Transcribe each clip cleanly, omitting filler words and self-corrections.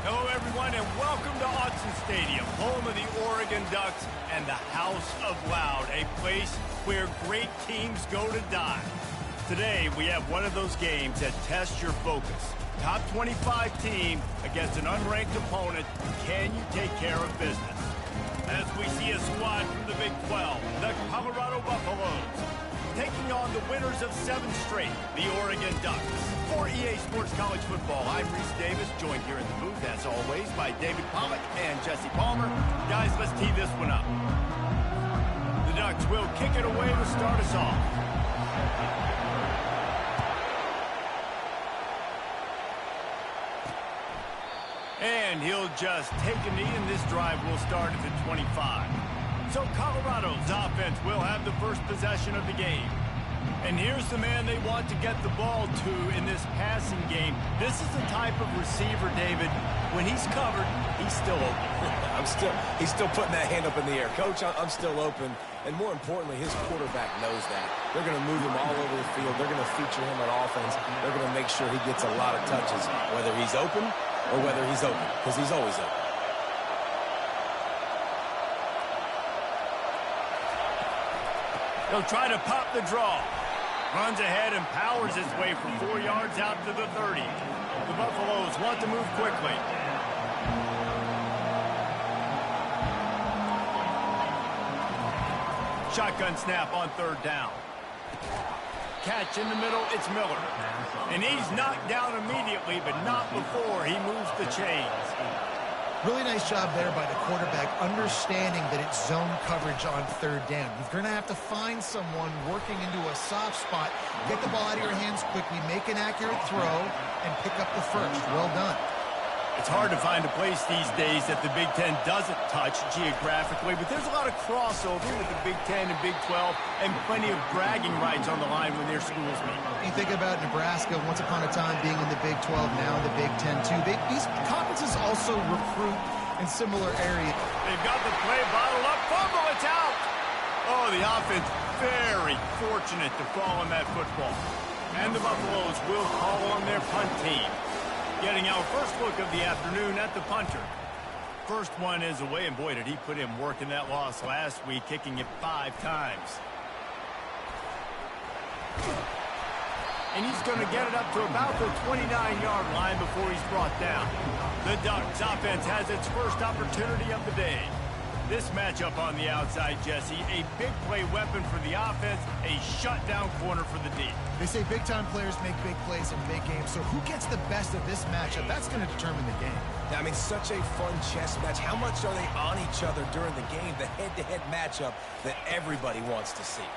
Hello, everyone, and welcome to Gzcl Stadium, home of the Oregon Ducks and the House of Loud, a place where great teams go to die. Today, we have one of those games that tests your focus. Top 25 team against an unranked opponent. Can you take care of business? As we see a squad from the Big 12, the Colorado Buffaloes, taking on the winners of 7 straight, the Oregon Ducks. For EA Sports College Football, I'm Reese Davis, joined here in the booth, as always, by David Pollack and Jesse Palmer. Guys, let's tee this one up. The Ducks will kick it away to start us off. And he'll just take a knee, and this drive will start at the 25. So Colorado's offense will have the first possession of the game. And here's the man they want to get the ball to in this passing game. This is the type of receiver, David, when he's covered, he's still open. He's still putting that hand up in the air. Coach, I'm still open. And more importantly, his quarterback knows that. They're going to move him all over the field. They're going to feature him on offense. They're going to make sure he gets a lot of touches, whether he's open or whether he's open, because he's always open. He'll try to pop the draw. Runs ahead and powers his way for 4 yards out to the 30. The Buffaloes want to move quickly. Shotgun snap on 3rd down. Catch in the middle, it's Miller. And he's knocked down immediately, but not before he moves the chains. Really nice job there by the quarterback, understanding that it's zone coverage on 3rd down. You're going to have to find someone working into a soft spot, get the ball out of your hands quickly, make an accurate throw, and pick up the first. Well done. It's hard to find a place these days that the Big Ten doesn't touch geographically, but there's a lot of crossover with the Big Ten and Big 12 and plenty of bragging rights on the line when their schools meet. You think about Nebraska, once upon a time being in the Big 12, now in the Big 10 too. These conferences also recruit in similar areas. They've got the play bottled up. Fumble, it's out! Oh, the offense very fortunate to fall on that football. And the Buffaloes will call on their punt team. Getting our first look of the afternoon at the punter. First one is away, and boy, did he put in work in that loss last week, kicking it 5 times. And he's going to get it up to about the 29-yard line before he's brought down. The Ducks offense has its first opportunity of the day. This matchup on the outside, Jesse, a big play weapon for the offense, a shutdown corner for the D. They say big-time players make big plays in big games, so who gets the best of this matchup? That's going to determine the game. I mean, such a fun chess match. How much are they on each other during the game? The head-to-head matchup that everybody wants to see.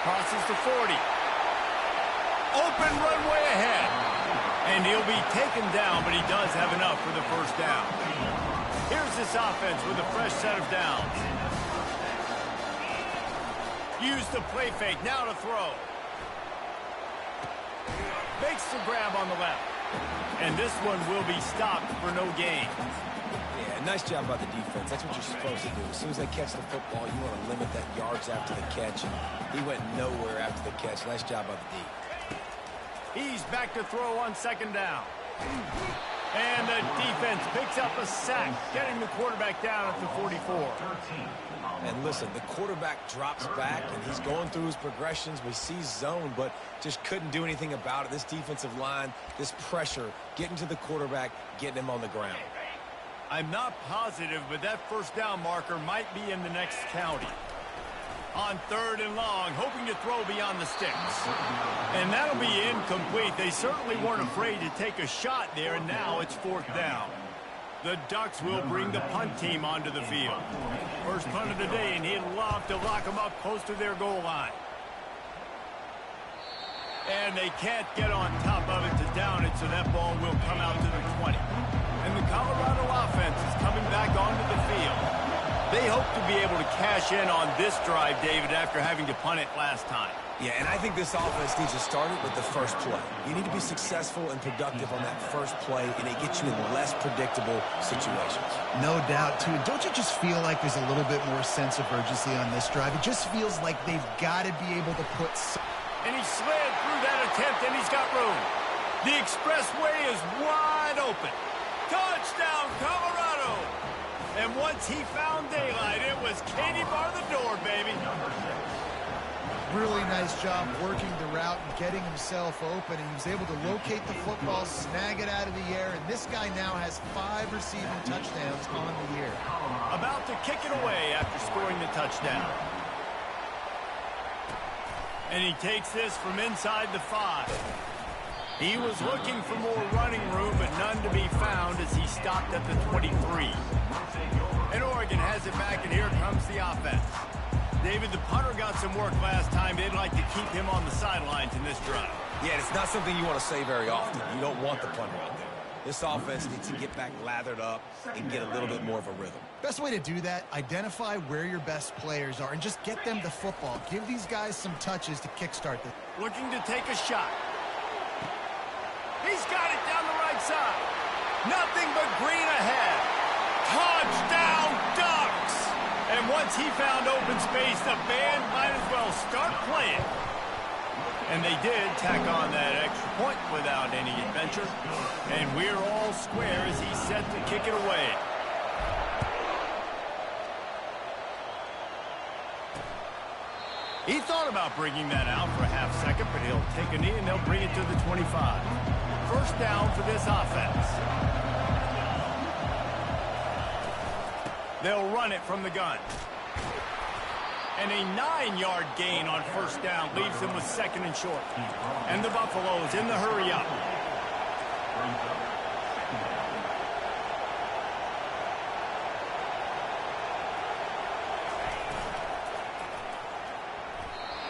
Crosses to 40. Open runway ahead. And he'll be taken down, but he does have enough for the first down. Here's this offense with a fresh set of downs. Use the play fake, now to throw. Makes the grab on the left. And this one will be stopped for no gain. Yeah, nice job by the defense. That's what you're supposed to do. As soon as they catch the football, you want to limit that yards after the catch. And he went nowhere after the catch. Nice job by the D. He's back to throw on 2nd down. And the defense picks up a sack, getting the quarterback down at the 44. And listen, the quarterback drops back, and he's going through his progressions. We see zone, but just couldn't do anything about it. This defensive line, this pressure, getting to the quarterback, getting him on the ground. I'm not positive, but that first down marker might be in the next county. On 3rd and long, hoping to throw beyond the sticks. And that'll be incomplete. They certainly weren't afraid to take a shot there, and now it's 4th down. The Ducks will bring the punt team onto the field. First punt of the day, and he'd love to lock them up close to their goal line. And they can't get on top of it to down it, so that ball will come out to the 20. And the Colorado offense is coming back onto the field. They hope to be able to cash in on this drive, David, after having to punt it last time. Yeah, and I think this offense needs to start it with the first play. You need to be successful and productive on that first play, and it gets you in less predictable situations. No doubt, too. Don't you just feel like there's a little bit more sense of urgency on this drive? It just feels like they've got to be able to put... And he slid through that attempt, and he's got room. The expressway is wide open. Touchdown, Colorado! And once he found daylight, it was Katie bar the door, baby. Really nice job working the route and getting himself open. And he was able to locate the football, snag it out of the air, and this guy now has 5 receiving touchdowns on the year. About to kick it away after scoring the touchdown. And he takes this from inside the 5. He was looking for more running room, but none to be found as he stopped at the 23. And Oregon has it back, and here comes the offense. David, the punter got some work last time. They'd like to keep him on the sidelines in this drive. Yeah, it's not something you want to say very often. You don't want the punter out there. This offense needs to get back lathered up and get a little bit more of a rhythm. Best way to do that, identify where your best players are and just get them the football. Give these guys some touches to kickstart this. Looking to take a shot. He's got it down the right side. Nothing but green ahead. Touchdown, Ducks! And once he found open space, the band might as well start playing. And they did tack on that extra point without any adventure. And we're all square as he's set to kick it away. He thought about bringing that out for a half second, but he'll take a knee and they'll bring it to the 25. First down for this offense. They'll run it from the gun. And a 9-yard gain on first down leaves them with second and short. And the Buffaloes in the hurry up.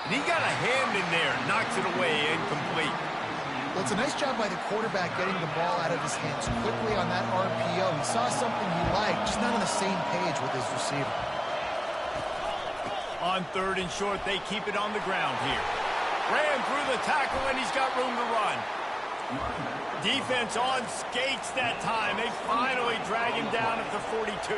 And he got a hand in there, knocks it away, incomplete. Well, it's a nice job by the quarterback getting the ball out of his hands quickly on that RPO. He saw something he liked, just not on the same page with his receiver. On third and short, they keep it on the ground here. Ran through the tackle, and he's got room to run. Defense on skates that time. They finally drag him down at the 42.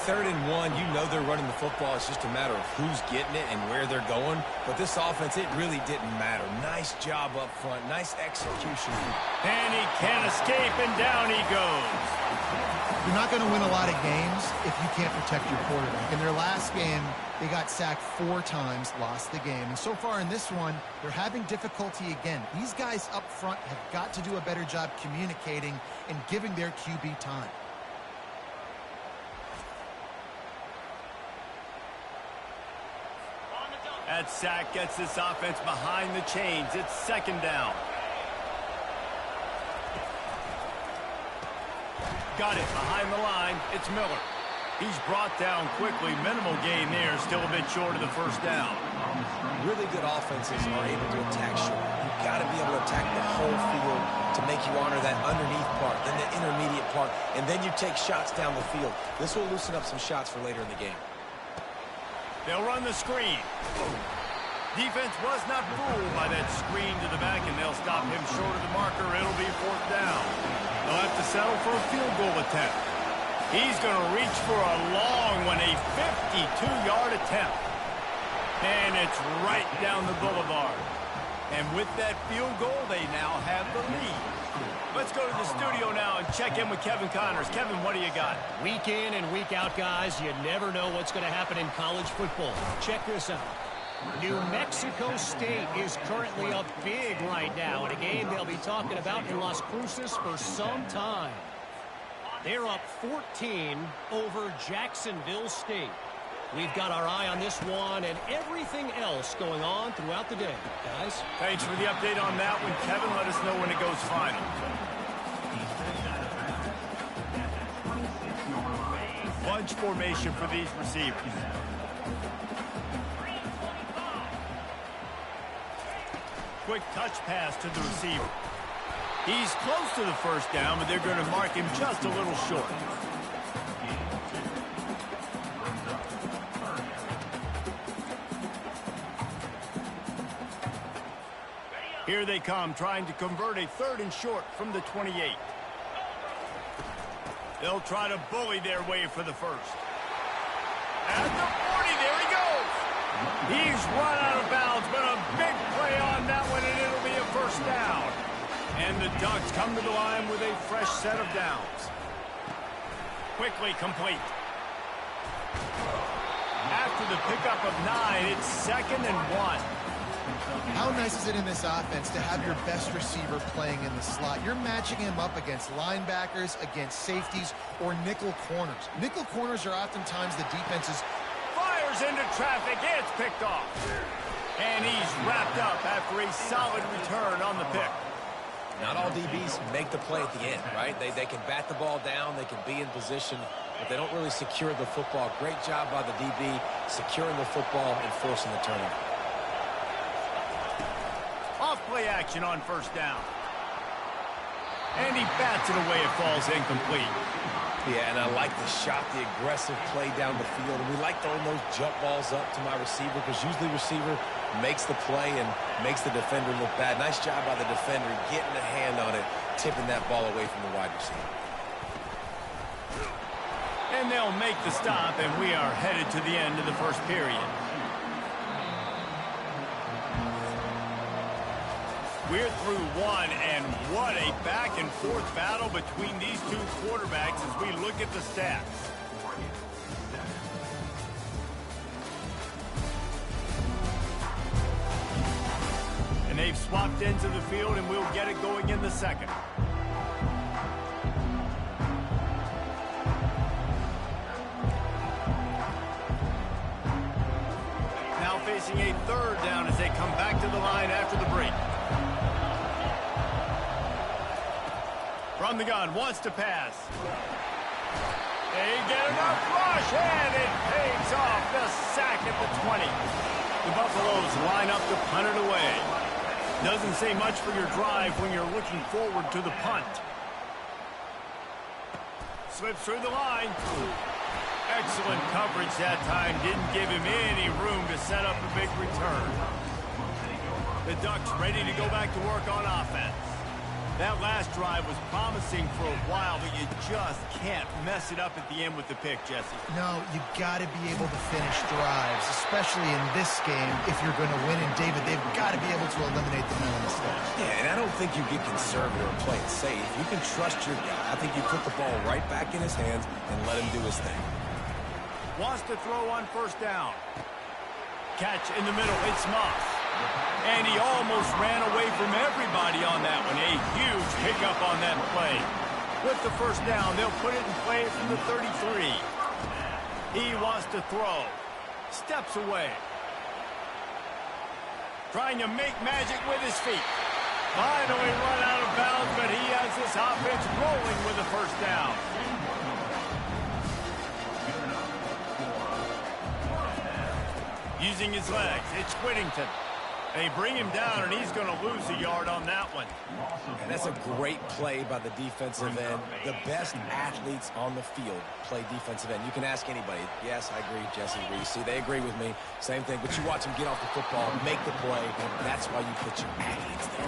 Third and 1, you know they're running the football. It's just a matter of who's getting it and where they're going. But this offense, it really didn't matter. Nice job up front. Nice execution. And he can't escape, and down he goes. You're not going to win a lot of games if you can't protect your quarterback. In their last game, they got sacked 4 times, lost the game. And so far in this one, they're having difficulty again. These guys up front have got to do a better job communicating and giving their QB time. That sack gets this offense behind the chains. It's second down. Got it behind the line. It's Miller. He's brought down quickly. Minimal gain there. Still a bit short of the first down. Really good offenses are able to attack short. You've got to be able to attack the whole field to make you honor that underneath part, then the intermediate part, and then you take shots down the field. This will loosen up some shots for later in the game. They'll run the screen. Defense was not fooled by that screen to the back, and they'll stop him short of the marker. It'll be fourth down. They'll have to settle for a field goal attempt. He's going to reach for a long one, a 52-yard attempt. And it's right down the boulevard. And with that field goal, they now have the lead. Let's go to the studio now and check in with Kevin Connors. Kevin, what do you got? Week in and week out, guys, you never know what's going to happen in college football. Check this out. New Mexico State is currently up big right now in a game they'll be talking about in Las Cruces for some time. They're up 14 over Jacksonville State. We've got our eye on this one and everything else going on throughout the day, guys. Thanks for the update on that one, Kevin. Let us know when it goes final. Bunch formation for these receivers. Quick touch pass to the receiver. He's close to the first down, but they're going to mark him just a little short. Here they come, trying to convert a third and short from the 28. They'll try to bully their way for the first. At the 40, there he goes. He's run out of bounds, but a big play on that one, and it'll be a first down. And the Ducks come to the line with a fresh set of downs. Quickly complete. After the pickup of 9, it's 2nd and 1. How nice is it in this offense to have your best receiver playing in the slot? You're matching him up against linebackers, against safeties, or nickel corners. Nickel corners are oftentimes the defense's... Fires into traffic. It's picked off. And he's wrapped up after a solid return on the pick. Not all DBs make the play at the end, right? They can bat the ball down, they can be in position, but they don't really secure the football. Great job by the DB securing the football and forcing the turnover. Off-play action on 1st down. And he bats it away. It falls incomplete. Yeah, and I like the shot, the aggressive play down the field. And we like throwing those jump balls up to my receiver because usually receiver makes the play and makes the defender look bad. Nice job by the defender getting a hand on it, tipping that ball away from the wide receiver. And they'll make the stop, and we are headed to the end of the 1st period. We're through 1, and what a back-and-forth battle between these two quarterbacks as we look at the stats. And they've swapped into the field, and we'll get it going in the 2nd. Now facing a 3rd down as they come back to the line after the break. From the gun, wants to pass. They get enough rush, and it pays off. The sack at the 20. The Buffaloes line up to punt it away. Doesn't say much for your drive when you're looking forward to the punt. Slips through the line. Excellent coverage that time. Didn't give him any room to set up a big return. The Ducks ready to go back to work on offense. That last drive was promising for a while, but you just can't mess it up at the end with the pick, Jesse. No, you got to be able to finish drives, especially in this game if you're going to win. And, David, they've got to be able to eliminate the mental mistakes. Yeah, and I don't think you get conservative or play it safe. You can trust your guy. I think you put the ball right back in his hands and let him do his thing. Wants to throw on 1st down. Catch in the middle. It's Moss. And he almost ran away from everybody on that one. A huge pickup on that play. With the 1st down, they'll put it in play from the 33. He wants to throw. Steps away. Trying to make magic with his feet. Finally run out of bounds, but he has this offense rolling with the 1st down. Using his legs, it's Whittington. They bring him down, and he's going to lose a yard on that one. And that's a great play by the defensive end. The best athletes on the field play defensive end. You can ask anybody. Yes, I agree, Jesse Reese. They agree with me. Same thing. But you watch them get off the football, make the play, and that's why you put your athletes there.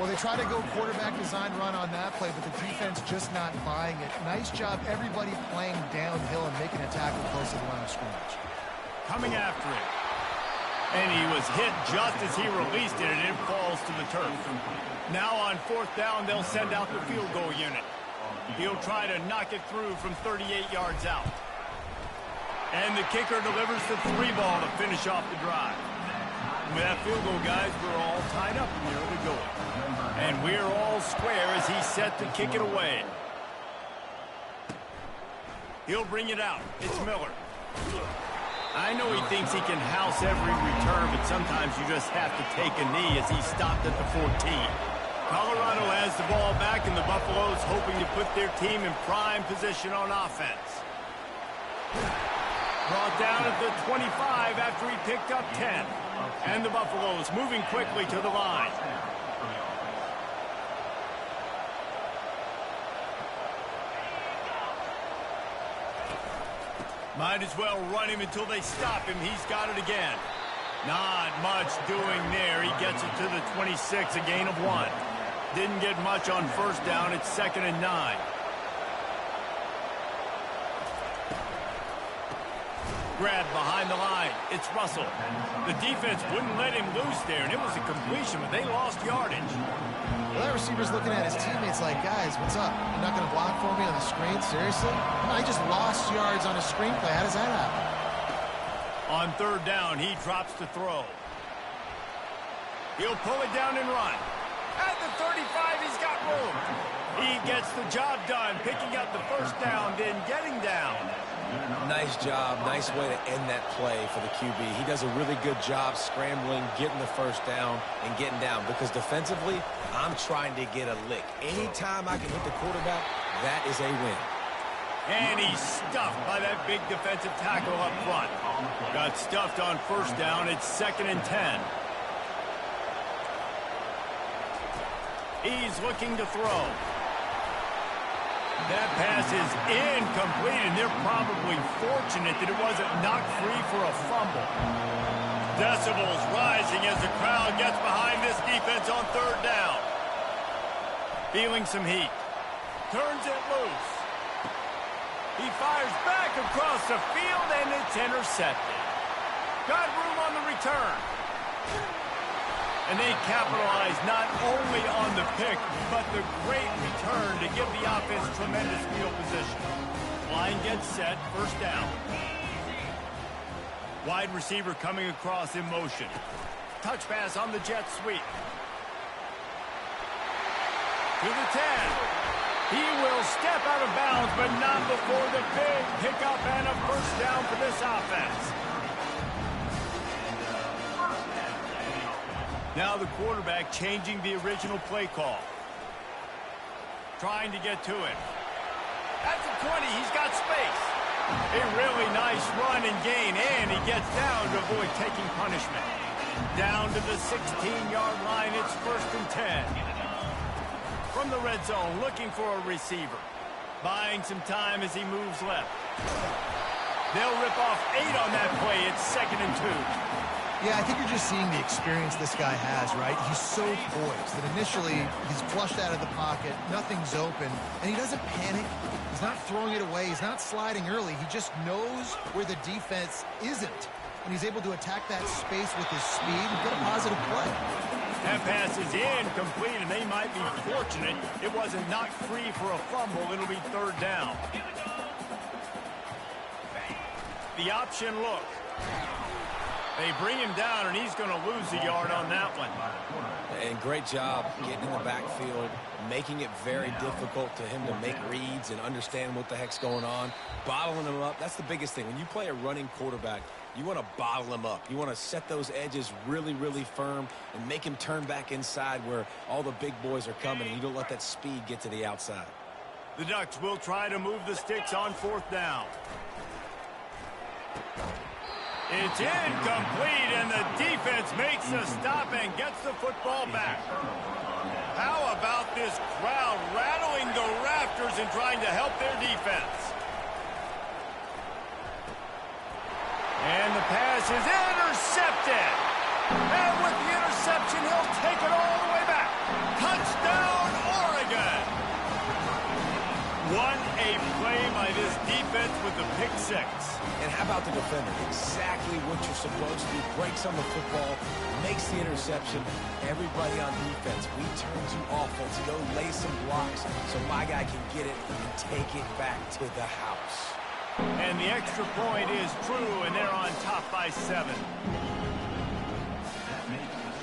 Well, they try to go quarterback design run on that play, but the defense just not buying it. Nice job, everybody playing downhill and making a tackle close to the line of scrimmage. Coming after it. And he was hit just as he released it, and it falls to the turf. Now on 4th down, they'll send out the field goal unit. He'll try to knock it through from 38 yards out. And the kicker delivers the 3 ball to finish off the drive. With that field goal, guys, we're all tied up in the early going. And we're all square as he's set to kick it away. He'll bring it out. It's Miller. I know he thinks he can house every return, but sometimes you just have to take a knee as he stopped at the 14. Colorado has the ball back, and the Buffaloes hoping to put their team in prime position on offense. Brought down at the 25 after he picked up 10. And the Buffaloes moving quickly to the line. Might as well run him until they stop him. He's got it again. Not much doing there. He gets it to the 26, a gain of 1. Didn't get much on 1st down. It's 2nd and 9. Grab behind the line. It's Russell. The defense wouldn't let him loose there, and it was a completion, but they lost yardage. Well, that receiver's looking at his teammates like, guys, what's up? You're not going to block for me on the screen? Seriously? I just lost yards on a screenplay. How does that happen? On third down, he drops to throw. He'll pull it down and run. At the 35, he's got room. He gets the job done, picking up the first down, then getting down. Nice job. Nice way to end that play for the QB. He does a really good job scrambling, getting the first down, and getting down. Because defensively, I'm trying to get a lick. Anytime I can hit the quarterback, that is a win. And he's stuffed by that big defensive tackle up front. Got stuffed on first down. It's 2nd and 10. He's looking to throw. That pass is incomplete, and they're probably fortunate that it wasn't knocked free for a fumble. Decibels rising as the crowd gets behind this defense on third down. Feeling some heat. Turns it loose. He fires back across the field, and it's intercepted. Got room on the return. And they capitalize not only on the pick, but the great return to give the offense tremendous field position. Line gets set, first down. Wide receiver coming across in motion. Touch pass on the jet sweep. To the 10. He will step out of bounds, but not before the big pickup and a first down for this offense. Now the quarterback changing the original play call. Trying to get to it. At the 20, he's got space. A really nice run and gain, and he gets down to avoid taking punishment. Down to the 16-yard line, it's 1st and 10. From the red zone, looking for a receiver. Buying some time as he moves left. They'll rip off 8 on that play. It's 2nd and 2. Yeah, I think you're just seeing the experience this guy has, right? He's so poised that initially he's flushed out of the pocket, nothing's open, and he doesn't panic. He's not throwing it away. He's not sliding early. He just knows where the defense isn't, and he's able to attack that space with his speed and get a positive play. That pass is incomplete, and they might be fortunate it wasn't knocked free for a fumble. It'll be third down. The option look. They bring him down, and he's going to lose a yard on that one. And great job getting in the backfield, making it very difficult to him to make reads and understand what the heck's going on. Bottling him up, that's the biggest thing. When you play a running quarterback, you want to bottle him up. You want to set those edges really, really firm and make him turn back inside where all the big boys are coming, and you don't let that speed get to the outside. The Ducks will try to move the sticks on 4th down. It's incomplete, and the defense makes a stop and gets the football back. How about this crowd rattling the rafters and trying to help their defense? And the pass is intercepted. And with the interception, he'll take it all the way back. Touchdown, Oregon! What a play by this defense with the pick 6. And how about the defender? Exactly what you're supposed to do. Breaks on the football, makes the interception. Everybody on defense, we turn to offense. Go lay some blocks so my guy can get it and take it back to the house. And the extra point is true, and they're on top by 7.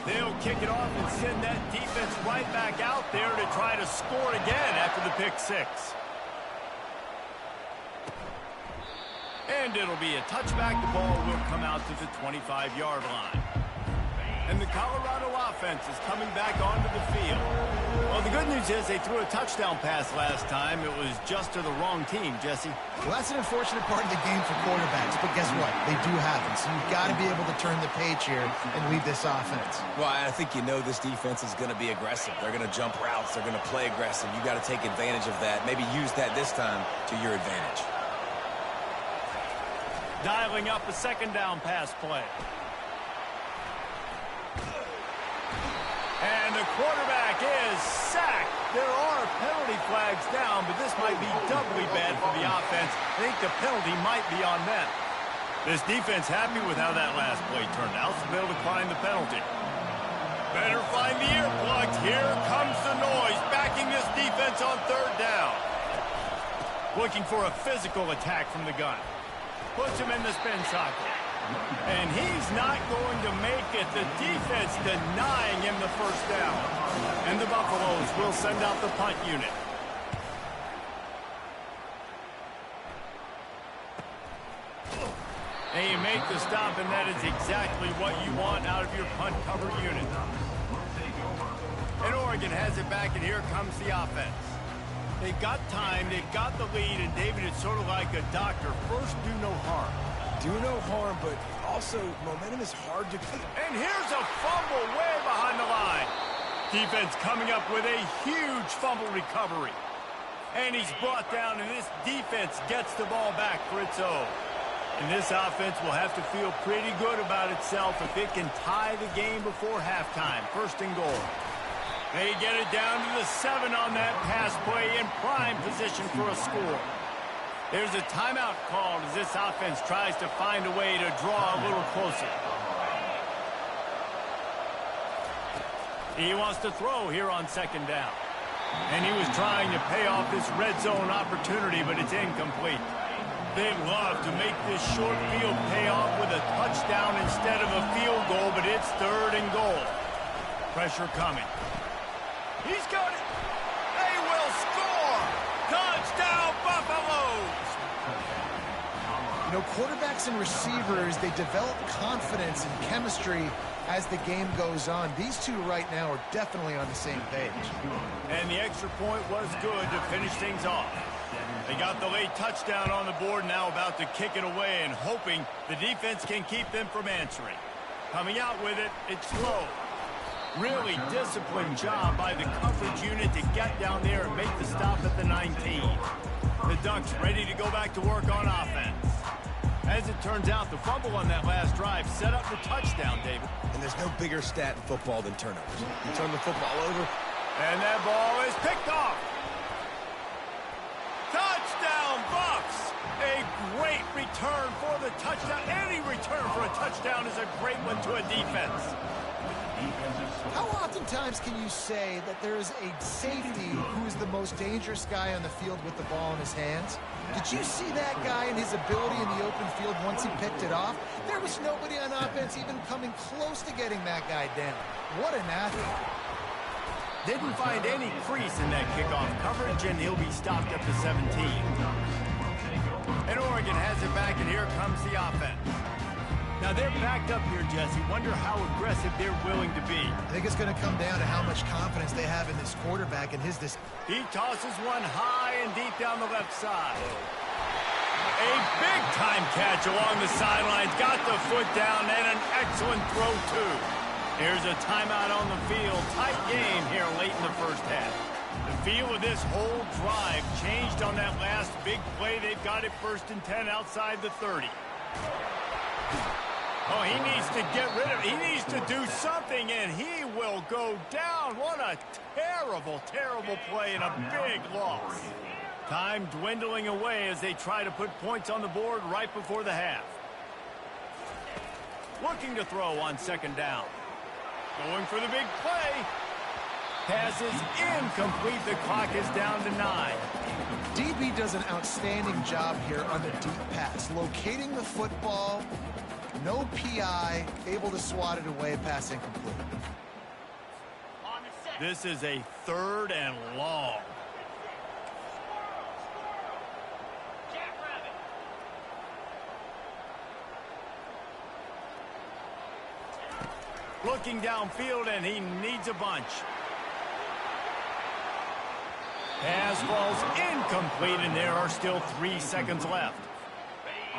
They'll kick it off and send that defense right back out there to try to score again after the pick 6. And it'll be a touchback. The ball will come out to the 25-yard line. And the Colorado offense is coming back onto the field. Well, the good news is they threw a touchdown pass last time. It was just to the wrong team, Jesse. Well, that's an unfortunate part of the game for quarterbacks, but guess what? They do happen, so you've got to be able to turn the page here and lead this offense. Well, I think you know this defense is going to be aggressive. They're going to jump routes. They're going to play aggressive. You got to take advantage of that. Maybe use that this time to your advantage. Dialing up a 2nd down pass play. And the quarterback is sacked. There are penalty flags down, but this might be doubly bad for the offense. I think the penalty might be on them. This defense happy with how that last play turned out, so they'll decline the penalty. Better find the earplugs. Here comes the noise, backing this defense on third down. Looking for a physical attack from the gun. Puts him in the spin cycle. And he's not going to make it. The defense denying him the first down. And the Buffaloes will send out the punt unit. And you make the stop, and that is exactly what you want out of your punt cover unit. And Oregon has it back, and here comes the offense. They've got time, they've got the lead, and David, it's sort of like a doctor. First, do no harm. Do no harm, but also momentum is hard to keep. And here's a fumble way behind the line. Defense coming up with a huge fumble recovery. And he's brought down, and this defense gets the ball back for its own. And this offense will have to feel pretty good about itself if it can tie the game before halftime. First and goal. They get it down to the 7 on that pass play in prime position for a score. There's a timeout called as this offense tries to find a way to draw a little closer. He wants to throw here on second down. And he was trying to pay off this red zone opportunity, but it's incomplete. They'd love to make this short field pay off with a touchdown instead of a field goal, but it's third and goal. Pressure coming. He's got it. They will score. Touchdown, Buffaloes. You know, quarterbacks and receivers, they develop confidence and chemistry as the game goes on. These two right now are definitely on the same page. And the extra point was good to finish things off. They got the late touchdown on the board, now about to kick it away and hoping the defense can keep them from answering. Coming out with it, it's slow. Really disciplined job by the coverage unit to get down there and make the stop at the 19. The Ducks ready to go back to work on offense. As it turns out, the fumble on that last drive set up the touchdown, David. And there's no bigger stat in football than turnovers. You turn the football over. And that ball is picked off. Touchdown, Bucks! A great return for the touchdown. Any return for a touchdown is a great one to a defense. How oftentimes can you say that there is a safety who is the most dangerous guy on the field with the ball in his hands? Did you see that guy and his ability in the open field once he picked it off? There was nobody on offense even coming close to getting that guy down. What an athlete. Didn't find any crease in that kickoff coverage, and he'll be stopped at the 17. And Oregon has it back, and here comes the offense. Now, they're backed up here, Jesse. Wonder how aggressive they're willing to be. I think it's going to come down to how much confidence they have in this quarterback and his decision. He tosses one high and deep down the left side. A big-time catch along the sidelines. Got the foot down, and an excellent throw, too. Here's a timeout on the field. Tight game here late in the first half. The feel of this whole drive changed on that last big play. They've got it 1st and 10 outside the 30. Oh, he needs to get rid of it. He needs to do something, and he will go down. What a terrible, terrible play and a big loss. Time dwindling away as they try to put points on the board right before the half. Looking to throw on second down. Going for the big play. Pass is incomplete. The clock is down to 9. DB does an outstanding job here on the deep pass. Locating the football, no PI, able to swat it away, pass incomplete. This is a 3rd and long. Looking downfield, and he needs a bunch. Pass falls incomplete, and there are still 3 seconds left.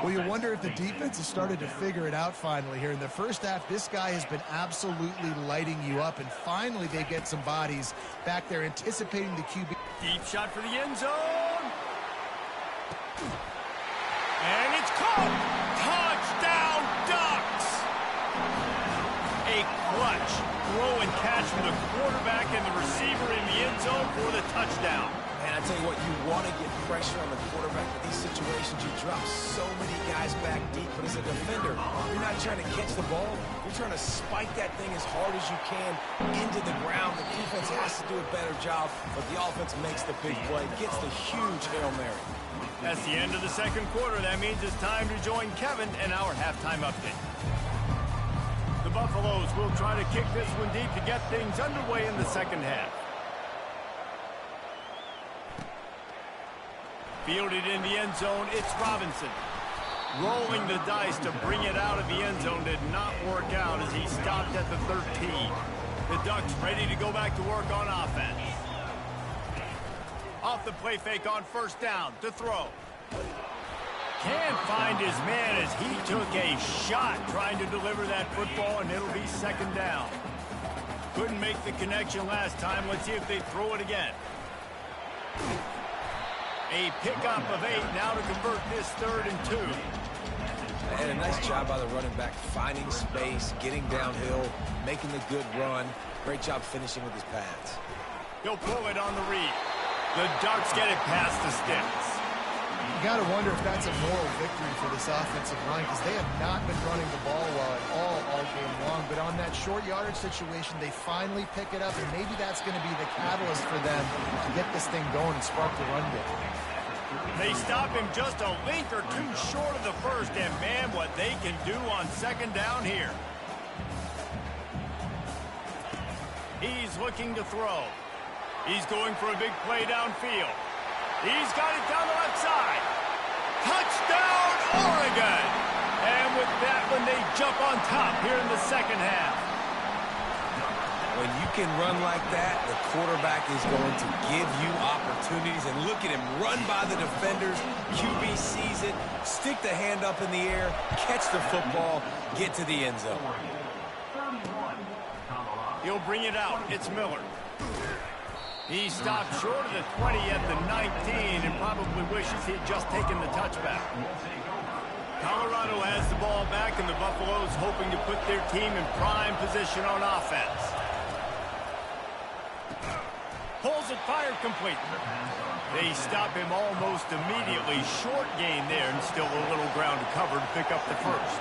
Well, you wonder if the defense has started to figure it out finally here. In the first half, this guy has been absolutely lighting you up, and finally they get some bodies back there anticipating the QB. Deep shot for the end zone. And it's caught. Touchdown, Ducks! A clutch throw and catch from the quarterback and the receiver in the end zone for the touchdown. And I tell you what, you want to get pressure on the quarterback in these situations. You drop so many guys back deep, but as a defender, you're not trying to catch the ball. You're trying to spike that thing as hard as you can into the ground. The defense has to do a better job, but the offense makes the big play, gets the huge Hail Mary. That's the end of the second quarter. That means it's time to join Kevin and our halftime update. The Buffaloes will try to kick this one deep to get things underway in the second half. Fielded in the end zone, it's Robinson. Rolling the dice to bring it out of the end zone did not work out as he stopped at the 13. The Ducks ready to go back to work on offense. Off the play fake on first down to throw. Can't find his man as he took a shot trying to deliver that football, and it'll be second down. Couldn't make the connection last time. Let's see if they throw it again. A pickup of 8 now to convert this 3rd and 2. And a nice job by the running back, finding space, getting downhill, making the good run. Great job finishing with his pads. He'll pull it on the read. The Ducks get it past the sticks. You got to wonder if that's a moral victory for this offensive line, because they have not been running the ball well at all game long. But on that short yardage situation, they finally pick it up, and maybe that's going to be the catalyst for them to get this thing going and spark the run game. They stop him just a link or two short of the first, and man, what they can do on second down here. He's looking to throw. He's going for a big play downfield. He's got it down the left side. Touchdown, Oregon! And with that one, they jump on top here in the second half. When you can run like that, the quarterback is going to give you opportunities. And look at him run by the defenders. QB sees it, stick the hand up in the air, catch the football, get to the end zone. He'll bring it out. It's Miller. He stopped short of the 20 at the 19 and probably wishes he'd just taken the touchback. Colorado has the ball back, and the Buffaloes hoping to put their team in prime position on offense. Pulls it, fired complete. They stop him almost immediately. Short gain there, and still a little ground to cover to pick up the first.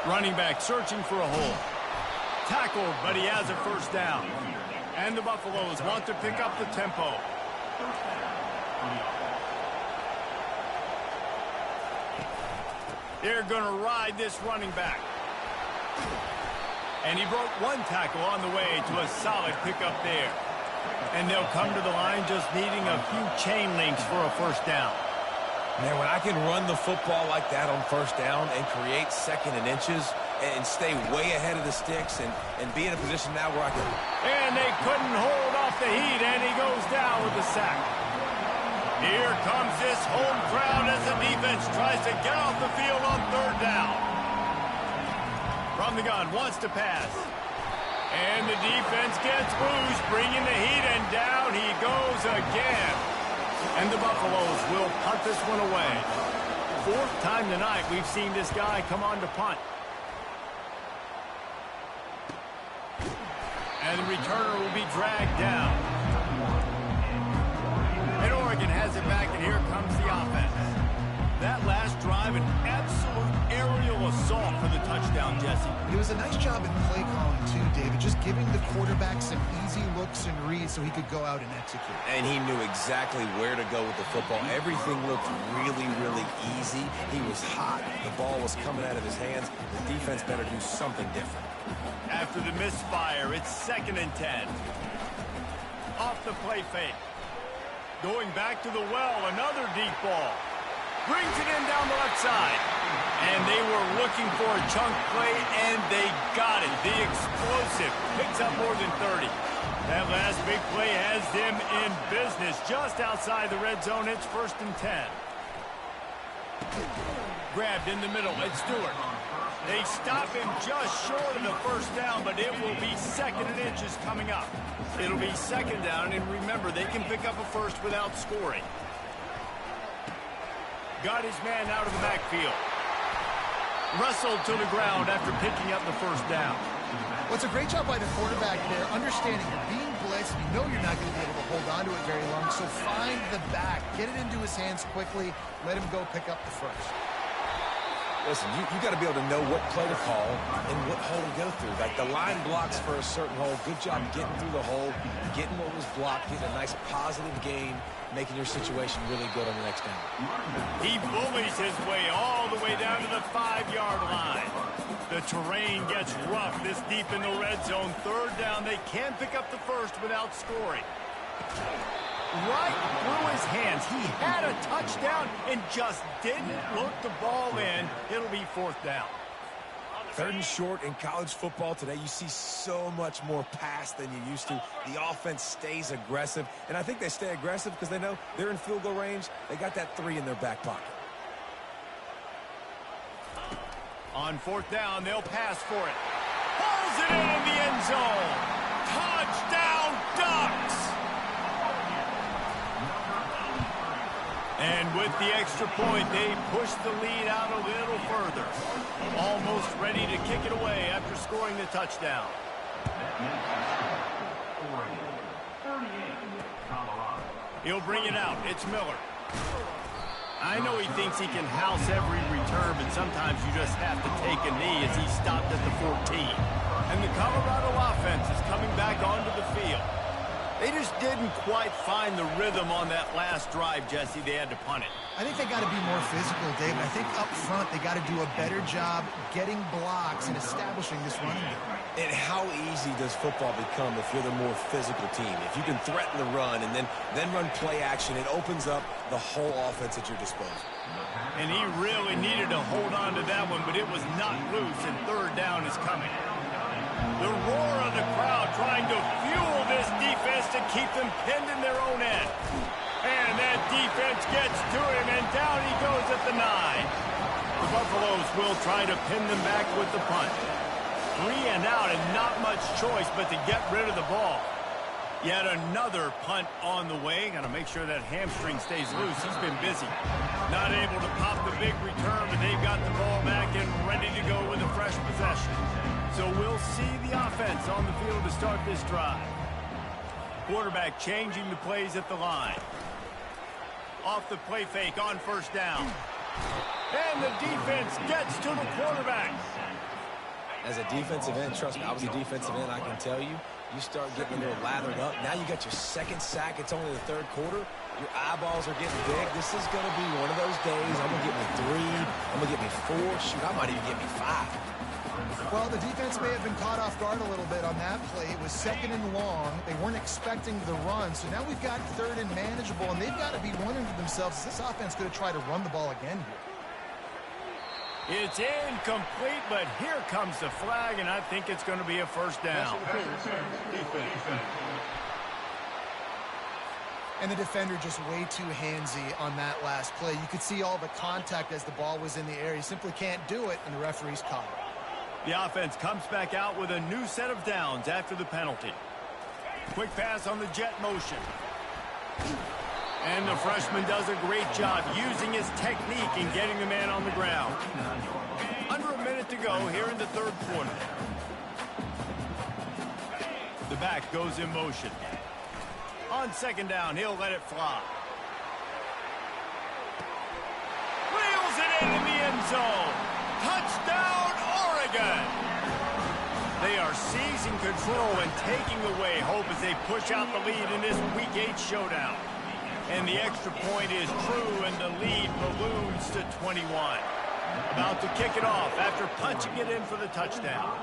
Running back searching for a hole. Tackled, but he has a first down. And the Buffaloes want to pick up the tempo. They're going to ride this running back. And he broke one tackle on the way to a solid pickup there. And they'll come to the line just needing a few chain links for a first down. Man, when I can run the football like that on first down and create second and inches and stay way ahead of the sticks and be in a position now where I can... And they couldn't hold off the heat, and he goes down with the sack. Here comes this home crowd as the defense tries to get off the field on third down. From the gun, wants to pass. And the defense gets bruised, bringing the heat, and down he goes again. And the Buffaloes will punt this one away. Fourth time tonight we've seen this guy come on to punt. And the returner will be dragged down. And Oregon has it back, and here comes the offense. That last drive, an absolute aerial assault for the touchdown, Jesse. It was a nice job in play calling, too, David, just giving the quarterback some easy looks and reads so he could go out and execute. And he knew exactly where to go with the football. Everything looked really, really easy. He was hot. The ball was coming out of his hands. The defense better do something different. After the misfire, it's 2nd and 10. Off the play fake. Going back to the well, another deep ball. Brings it in down the left side. And they were looking for a chunk play, and they got it. The explosive picks up more than 30. That last big play has them in business. Just outside the red zone, it's 1st and 10. Grabbed in the middle, it's Stewart. They stop him just short of the first down, but it will be 2nd and inches coming up. It'll be 2nd down, and remember, they can pick up a first without scoring. Got his man out of the backfield. Wrestled to the ground after picking up the first down. Well, it's a great job by the quarterback there, understanding you're being blitzed. You know you're not going to be able to hold on to it very long, so find the back. Get it into his hands quickly. Let him go pick up the first. Listen, you got to be able to know what play to call and what hole to go through. Like the line blocks for a certain hole. Good job getting through the hole, getting what was blocked, getting a nice positive gain, making your situation really good on the next down. He bullies his way all the way down to the 5-yard line. The terrain gets rough this deep in the red zone. 3rd down, they can pick up the first without scoring. Right through his hands. He had a touchdown and just didn't look the ball in. It'll be 4th down. 3rd and short in college football today. You see so much more pass than you used to. The offense stays aggressive, and I think they stay aggressive because they know they're in field goal range. They got that 3 in their back pocket. On 4th down, they'll pass for it. Pulls it in the end zone. Touchdown, Ducks! And with the extra point, they push the lead out a little further. Almost ready to kick it away after scoring the touchdown. He'll bring it out. It's Miller. I know he thinks he can house every return, but sometimes you just have to take a knee as he stopped at the 14. And the Colorado offense is coming back onto the field. They just didn't quite find the rhythm on that last drive, Jesse. They had to punt it. I think they got to be more physical, David. I think up front they got to do a better job getting blocks and establishing this running game. And how easy does football become if you're the more physical team? If you can threaten the run and then run play action, it opens up the whole offense at your disposal. And he really needed to hold on to that one, but it was not loose, and 3rd down is coming. The roar of the crowd trying to fuel this defense to keep them pinned in their own end. And that defense gets to him, and down he goes at the 9. The Buffaloes will try to pin them back with the punt. 3 and out, and not much choice but to get rid of the ball. Yet another punt on the way. Got to make sure that hamstring stays loose. He's been busy. Not able to pop the big return, but they've got the ball back and ready to go with a fresh possession. So we'll see the offense on the field to start this drive. Quarterback changing the plays at the line. Off the play fake on 1st down. And the defense gets to the quarterback. As a defensive end, trust me, I was a defensive end, I can tell you, you start getting a little lathered up. Now you got your 2nd sack. It's only the 3rd quarter. Your eyeballs are getting big. This is going to be one of those days. I'm going to get me 3. I'm going to get me 4. Shoot, I might even get me 5. Well, the defense may have been caught off guard a little bit on that play. It was 2nd and long. They weren't expecting the run. So now we've got 3rd and manageable, and they've got to be wondering to themselves, is this offense going to try to run the ball again here? It's incomplete, but here comes the flag, and I think it's going to be a 1st down. And the defender just way too handsy on that last play. You could see all the contact as the ball was in the air. He simply can't do it, and the referee's caught it. The offense comes back out with a new set of downs after the penalty. Quick pass on the jet motion. And the freshman does a great job using his technique and getting the man on the ground. Under a minute to go here in the 3rd quarter. The back goes in motion. On 2nd down, he'll let it fly. Wheels it in the end zone. Touchdown, Oregon! They are seizing control and taking away hope as they push out the lead in this Week 8 showdown. And the extra point is true, and the lead balloons to 21. About to kick it off after punching it in for the touchdown.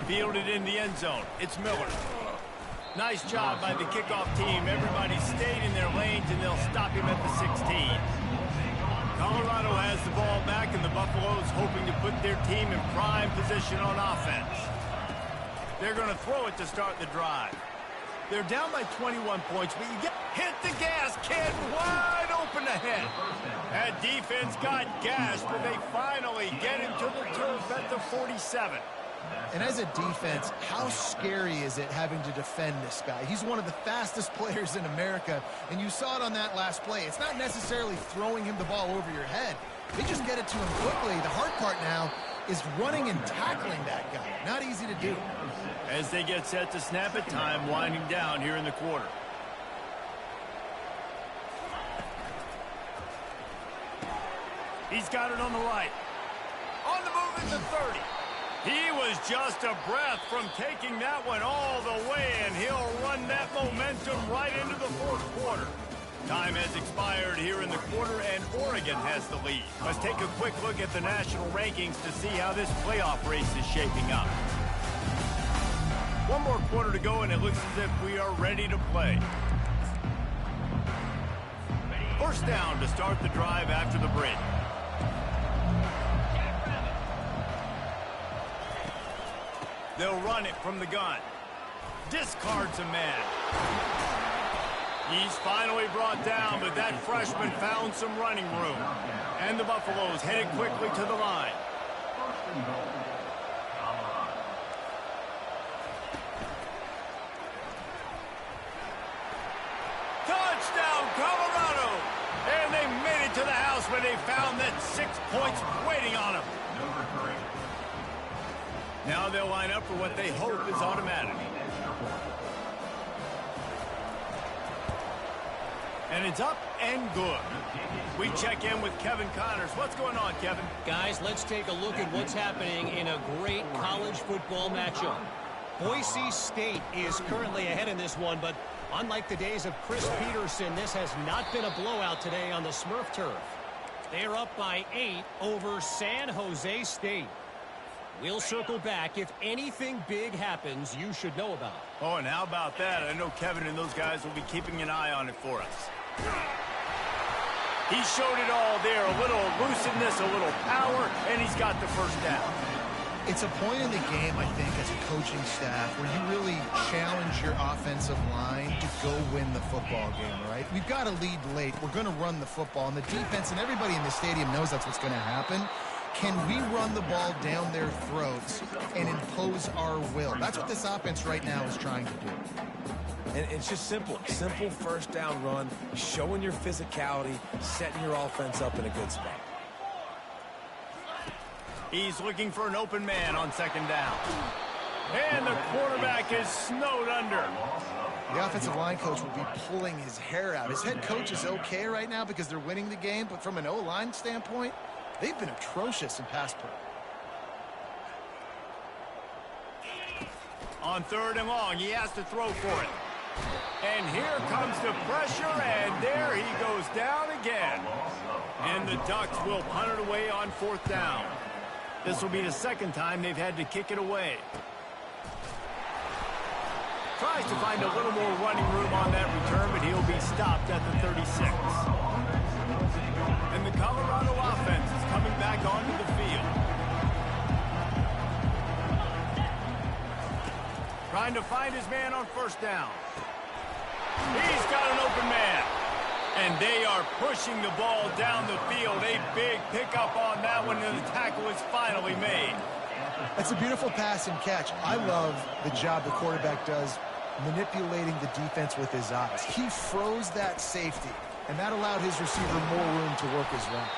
Fielded in the end zone. It's Miller. Nice job by the kickoff team. Everybody stayed in their lanes, and they'll stop him at the 16. Colorado has the ball back, and the Buffaloes hoping to put their team in prime position on offense. They're going to throw it to start the drive. They're down by 21 points, but you get hit the gas, kid, wide open ahead. That defense got gashed, but they finally get him to the turf at the 47. And as a defense, how scary is it having to defend this guy? He's one of the fastest players in America, and you saw it on that last play. It's not necessarily throwing him the ball over your head. They just get it to him quickly. The hard part now is running and tackling that guy. Not easy to do. As they get set to snap it, time winding down here in the quarter. He's got it on the right. On the move at the 30. He was just a breath from taking that one all the way, and he'll run that momentum right into the fourth quarter. Time has expired here in the quarter, and Oregon has the lead. Let's take a quick look at the national rankings to see how this playoff race is shaping up. One more quarter to go, and it looks as if we are ready to play. First down to start the drive after the break. They'll run it from the gun. Discards a man. He's finally brought down, but that freshman found some running room. And the Buffaloes headed quickly to the line. Touchdown, Colorado! And they made it to the house when they found that 6 points waiting on them. Now they'll line up for what they hope is automatic. And it's up and good. We check in with Kevin Connors. What's going on, Kevin? Guys, let's take a look at what's happening in a great college football matchup. Boise State is currently ahead in this one, but unlike the days of Chris Peterson, this has not been a blowout today on the Smurf turf. They're up by 8 over San Jose State. We'll circle back. If anything big happens, you should know about. Oh, and how about that? I know Kevin and those guys will be keeping an eye on it for us. He showed it all there. A little elusiveness, a little power, and he's got the first down. It's a point in the game, I think, as a coaching staff, where you really challenge your offensive line to go win the football game, right? We've got to lead late. We're going to run the football, and the defense and everybody in the stadium knows that's what's going to happen. Can we run the ball down their throats and impose our will? That's what this offense right now is trying to do. And it's just simple. Simple first down run, showing your physicality, setting your offense up in a good spot. He's looking for an open man on second down. And the quarterback is snowed under. The offensive line coach will be pulling his hair out. His head coach is okay right now because they're winning the game, but from an O-line standpoint, they've been atrocious in pass pro. On third and long, he has to throw for it. And here comes the pressure, and there he goes down again. And the Ducks will punt it away on fourth down. This will be the second time they've had to kick it away. Tries to find a little more running room on that return, but he'll be stopped at the 36. And the Colorado offense is coming back onto the field. Trying to find his man on first down. He's got an open man. And they are pushing the ball down the field. A big pickup on that one, and the tackle is finally made. That's a beautiful pass and catch. I love the job the quarterback does manipulating the defense with his eyes. He froze that safety, and that allowed his receiver more room to work his route.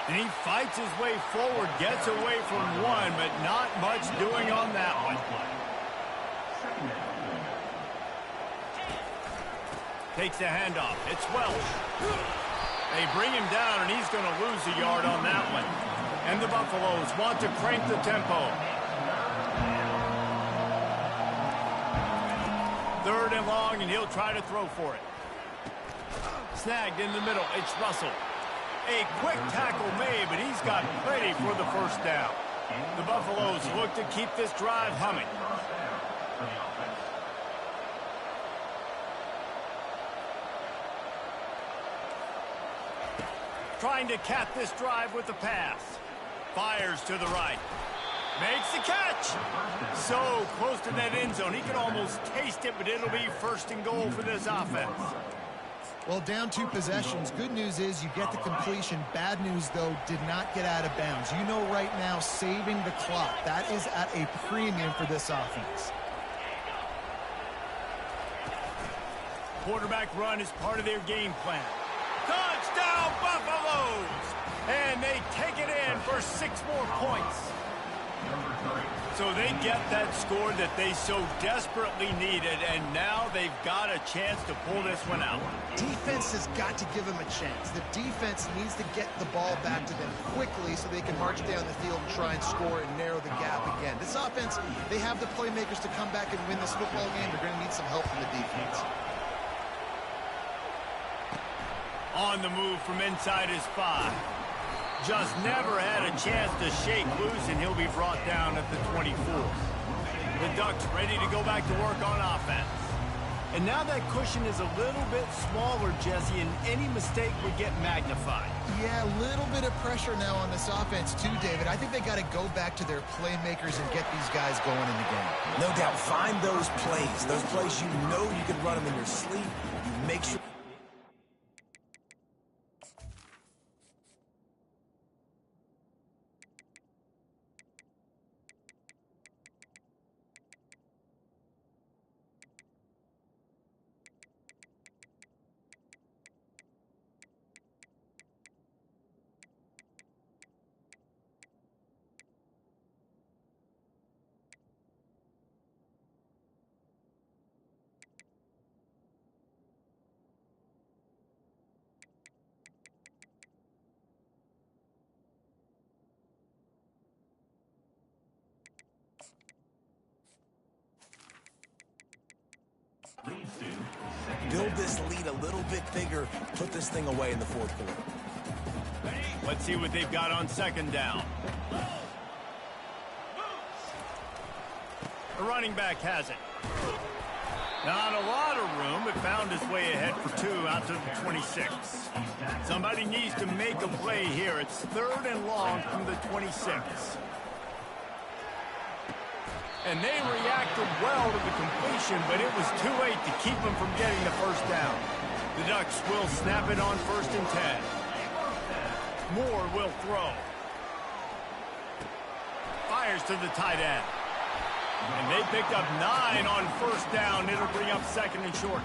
And he fights his way forward, gets away from one, but not much doing on that one. Takes the handoff. It's Welsh. They bring him down, and he's going to lose a yard on that one. And the Buffaloes want to crank the tempo. Third and long, and he'll try to throw for it. Snagged in the middle. It's Russell. A quick tackle made, but he's got plenty for the first down. The Buffaloes look to keep this drive humming. Trying to cap this drive with the pass. Fires to the right. Makes the catch. So close to that end zone. He could almost taste it, but it'll be first and goal for this offense. Well, down 2 possessions. Good news is you get the completion. Bad news, though, did not get out of bounds. You know right now, saving the clock. That is at a premium for this offense. Quarterback run is part of their game plan. Touchdown, Buffaloes! And they take it in for 6 more points. So they get that score that they so desperately needed, and now they've got a chance to pull this one out. Defense has got to give them a chance. The defense needs to get the ball back to them quickly so they can march down the field and try and score and narrow the gap again. This offense, they have the playmakers to come back and win this football game. They're going to need some help from the defense. On the move from inside his 5. Just never had a chance to shake loose, and he'll be brought down at the 24. The Ducks ready to go back to work on offense. And now that cushion is a little bit smaller, Jesse, and any mistake would get magnified. Yeah, a little bit of pressure now on this offense too, David. I think they got to go back to their playmakers and get these guys going in the game. No doubt, find those plays you know you can run them in your sleep. You make sure. Build this lead a little bit bigger. Put this thing away in the 4th quarter. Let's see what they've got on 2nd down. The running back has it. Not a lot of room, but found his way ahead for 2 out to the 26. Somebody needs to make a play here. It's 3rd and long from the 26. And they reacted well to the completion, but it was too late to keep them from getting the 1st down. The Ducks will snap it on 1st and 10. Moore will throw. Fires to the tight end. And they picked up 9 on 1st down. It'll bring up 2nd and short.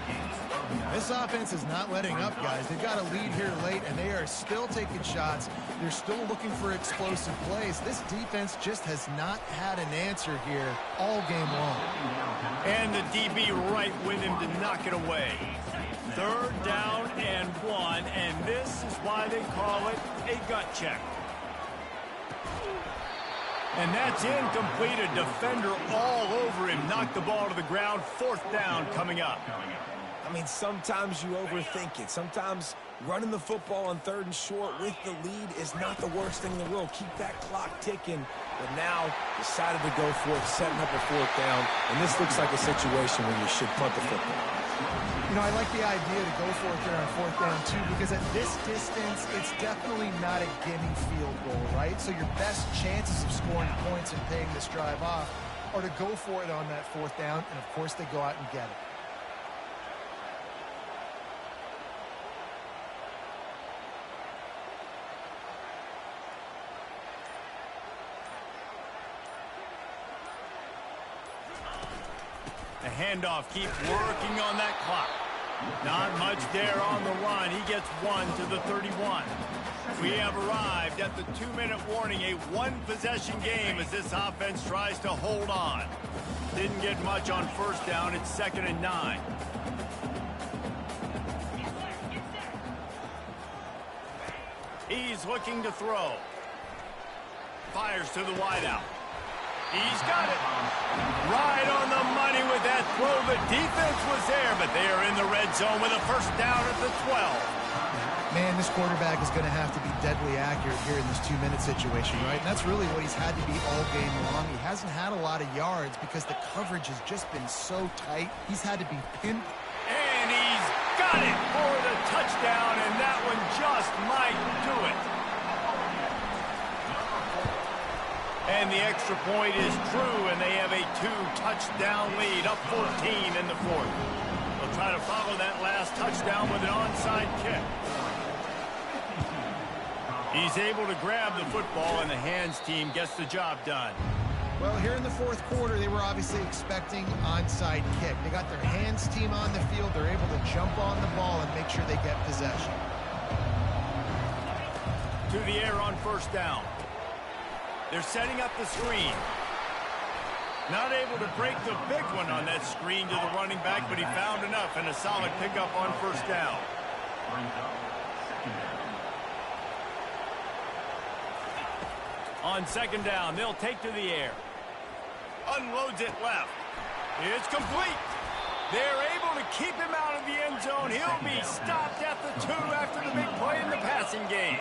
This offense is not letting up, guys. They've got a lead here late, and they are still taking shots. They're still looking for explosive plays. This defense just has not had an answer here all game long. And the DB right with him to knock it away. 3rd down and 1, and this is why they call it a gut check. And that's incomplete. A defender all over him. Knocked the ball to the ground. 4th down coming up. I mean, sometimes you overthink it. Sometimes running the football on 3rd and short with the lead is not the worst thing in the world. Keep that clock ticking. But now decided to go for it, setting up a 4th down. And this looks like a situation where you should punt the football. You know, I like the idea to go for it there on 4th down, too, because at this distance, it's definitely not a gimme field goal, right? So your best chances of scoring points and paying this drive off are to go for it on that 4th down, and, of course, they go out and get it. The handoff keeps working on that clock. Not much there on the run. He gets 1 to the 31. We have arrived at the 2-minute warning, a 1-possession game as this offense tries to hold on. Didn't get much on 1st down. It's 2nd and 9. He's looking to throw. Fires to the wideout. He's got it. Right on the money with that throw. The defense was there, but they are in the red zone with a 1st down at the 12. Man, this quarterback is going to have to be deadly accurate here in this 2-minute situation, right? And that's really what he's had to be all game long. He hasn't had a lot of yards because the coverage has just been so tight. He's had to be pinned. And he's got it for the touchdown, and that one just might do it. And the extra point is true, and they have a 2-touchdown lead, up 14 in the fourth. They'll try to follow that last touchdown with an onside kick. He's able to grab the football, and the hands team gets the job done. Well, here in the fourth quarter, they were obviously expecting onside kick. They got their hands team on the field. They're able to jump on the ball and make sure they get possession. To the air on first down. They're setting up the screen. Not able to break the big one on that screen to the running back, but he found enough and a solid pickup on first down. On second down, they'll take to the air. Unloads it left. It's complete. They're able to keep him out of the end zone. He'll be stopped at the 2 after the big play in the passing game.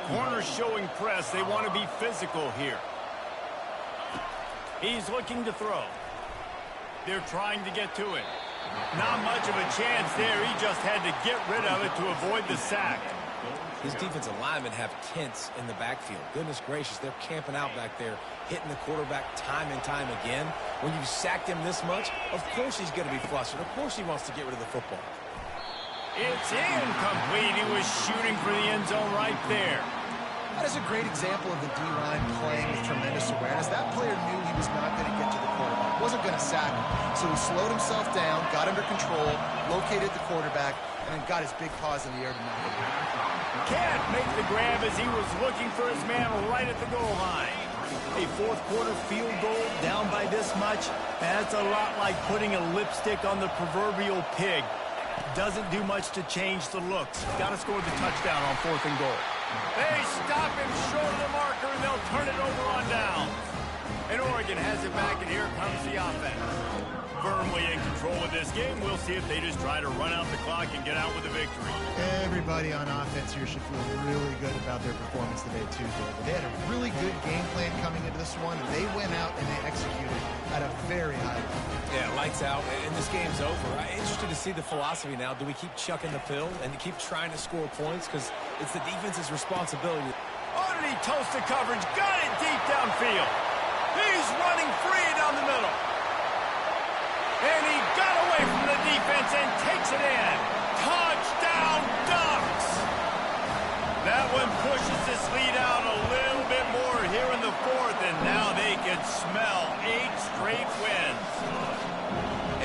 Corners showing press. They want to be physical here. He's looking to throw. They're trying to get to it. Not much of a chance there. He just had to get rid of it to avoid the sack. His defensive linemen have tents in the backfield. Goodness gracious, they're camping out back there, hitting the quarterback time and time again. When you've sacked him this much, of course he's going to be flustered. Of course he wants to get rid of the football. It's incomplete. He was shooting for the end zone right there. That is a great example of the D-line playing with tremendous awareness. That player knew he was not going to get to the quarterback. Wasn't going to sack him. So he slowed himself down, got under control, located the quarterback, and then got his big paws in the air to knock him out. Can't make the grab as he was looking for his man right at the goal line. A fourth quarter field goal down by this much, that's a lot like putting a lipstick on the proverbial pig. Doesn't do much to change the looks. Got to score the touchdown on 4th and goal. They stop him short of the marker, and they'll turn it over on down. And Oregon has it back, and here comes the offense. Firmly in control of this game. We'll see if they just try to run out the clock and get out with a victory. Everybody on offense here should feel really good about their performance today, too, David. They had a really good game plan coming into this one, and they went out and they executed at a very high level. Yeah, lights out, and this game's over. I'm interested to see the philosophy now. Do we keep chucking the pill and keep trying to score points? Because it's the defense's responsibility. Underneath toasted coverage, got it deep downfield. He's running free down the middle. And he got away from the defense and takes it in. Touchdown, Ducks! That one pushes this lead out a little bit more here in the fourth, and now they can smell 8 straight wins.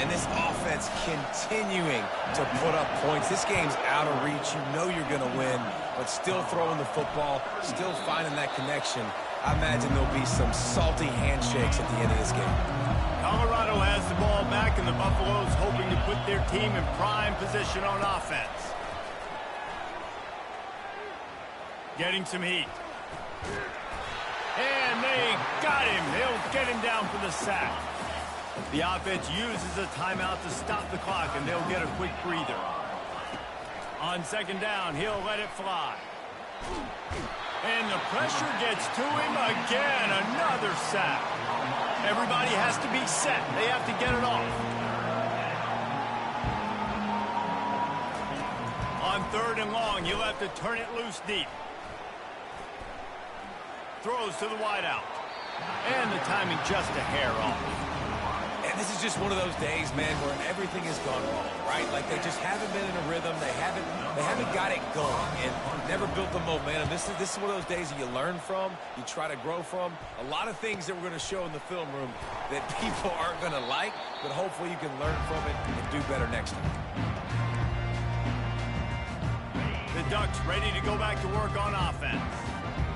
And this offense continuing to put up points. This game's out of reach. You know you're going to win, but still throwing the football, still finding that connection. I imagine there'll be some salty handshakes at the end of this game. Colorado has the ball back, and the Buffaloes hoping to put their team in prime position on offense. Getting some heat. And they got him. They'll get him down for the sack. The offense uses a timeout to stop the clock, and they'll get a quick breather. On second down, he'll let it fly. And the pressure gets to him again. Another sack. Everybody has to be set. They have to get it off. On 3rd and long, you'll have to turn it loose deep. Throws to the wideout. And the timing just a hair off. And this is just one of those days, man, where everything has gone wrong, right? Like they just haven't been in a rhythm. They haven't got it going and never built the momentum. This is one of those days that you learn from, you try to grow from. A lot of things that we're going to show in the film room that people aren't going to like, but hopefully you can learn from it and do better next time. The Ducks ready to go back to work on offense.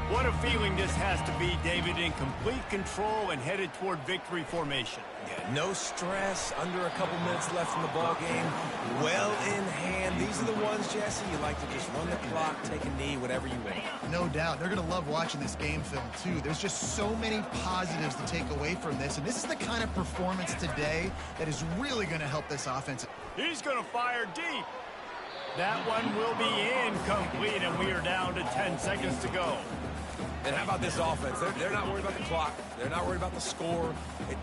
What a feeling this has to be, David, in complete control and headed toward victory formation. Yeah, no stress, under a couple minutes left in the ball game, well in hand. These are the ones, Jesse, you like to just run the clock, take a knee, whatever you want. No doubt. They're going to love watching this game film, too. There's just so many positives to take away from this, and this is the kind of performance today that is really going to help this offense. He's going to fire deep. That one will be incomplete, and we are down to 10 seconds to go. And how about this offense? They're not worried about the clock. They're not worried about the score.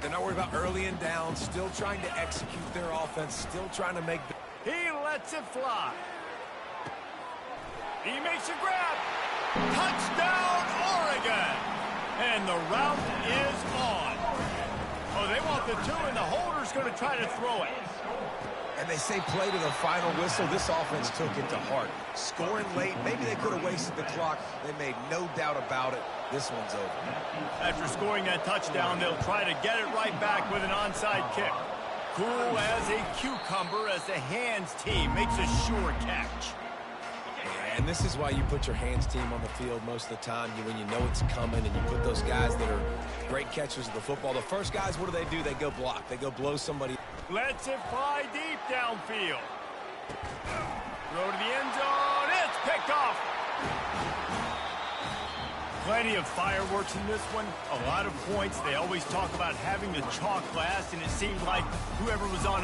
They're not worried about early and down. Still trying to execute their offense. Still trying to make... He lets it fly. He makes a grab. Touchdown, Oregon! And the route is on. Oh, they want the 2, and the holder's going to try to throw it. And they say play to the final whistle. This offense took it to heart. Scoring late, maybe they could have wasted the clock. They made no doubt about it. This one's over. After scoring that touchdown, they'll try to get it right back with an onside kick. Cool as a cucumber as the hands team makes a sure catch. And this is why you put your hands team on the field most of the time. When you know it's coming, and you put those guys that are great catchers of the football. The first guys, what do? They go block. They go blow somebody. Lets it fly deep downfield. Throw to the end zone. It's picked off. Plenty of fireworks in this one. A lot of points. They always talk about having the chalk last, and it seemed like whoever was on